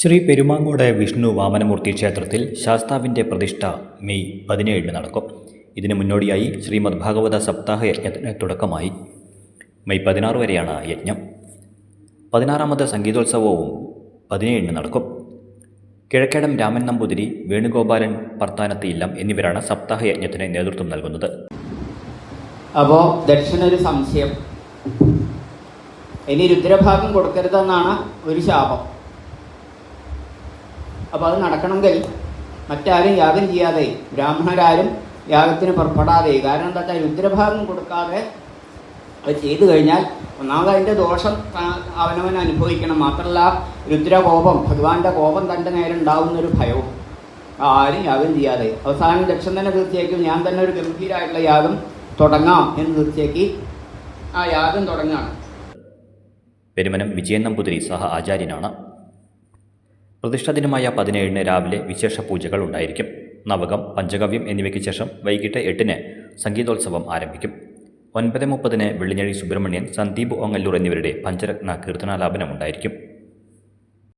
ശ്രീ പെരുമാങ്ങോട് വിഷ്ണു വാമനമൂർത്തി ക്ഷേത്രത്തിൽ ശാസ്താവിൻ്റെ പ്രതിഷ്ഠ മെയ് 17 നടക്കും. ഇതിനു മുന്നോടിയായി ശ്രീമദ് ഭാഗവത സപ്താഹ യജ്ഞത്തിന് തുടക്കമായി. മെയ് 16 വരെയാണ് യജ്ഞം. 16ാമത് സംഗീതോത്സവവും 17 നടക്കും. കിഴക്കേടം രാമൻ നമ്പൂതിരി, വേണുഗോപാലൻ പർത്താനത്ത് ഇല്ലം എന്നിവരാണ് സപ്താഹ യജ്ഞത്തിന് നേതൃത്വം നൽകുന്നത്. അപ്പോൾ ദക്ഷിണൊരു സംശയം, ഇനി രുദ്രഭാഗം കൊടുക്കരുതെന്നാണ് ഒരു ശാപം. അപ്പോൾ അത് നടക്കണമെങ്കിൽ മറ്റാരും യാഗം ചെയ്യാതെ, ബ്രാഹ്മണരാരും യാഗത്തിന് പുറപ്പെടാതെ, കാരണം എന്താ വെച്ചാൽ രുദ്രഭാഗം കൊടുക്കാതെ അത് ചെയ്തു കഴിഞ്ഞാൽ ഒന്നാമത് അതിൻ്റെ ദോഷം അവനവൻ അനുഭവിക്കണം. മാത്രമല്ല രുദ്രകോപം, ഭഗവാന്റെ കോപം തൻ്റെ നേരെ ഉണ്ടാവുന്നൊരു ഭയവും. ആരും യാഗം ചെയ്യാതെ അവസാനം ദക്ഷൻ തന്നെ തീർച്ചയാക്കും ഞാൻ തന്നെ ഒരു ഗംഭീരമായിട്ടുള്ള യാഗം തുടങ്ങാം എന്ന് തീർച്ചയാക്കി ആ യാഗം തുടങ്ങുകയാണ്. പെരുമനം വിജയൻ നമ്പൂതിരി സഹ ആചാര്യനാണ്. പ്രതിഷ്ഠാ ദിനമായ 17 രാവിലെ വിശേഷ പൂജകൾ ഉണ്ടായിരിക്കും. നവകം, പഞ്ചഗവ്യം എന്നിവയ്ക്ക് ശേഷം വൈകിട്ട് 8 സംഗീതോത്സവം ആരംഭിക്കും. 9:30 വെള്ളിഞ്ഞഴി സുബ്രഹ്മണ്യൻ, സന്ദീപ് ഓങ്ങല്ലൂർ എന്നിവരുടെ പഞ്ചരത്ന കീർത്തനാലാപനം ഉണ്ടായിരിക്കും.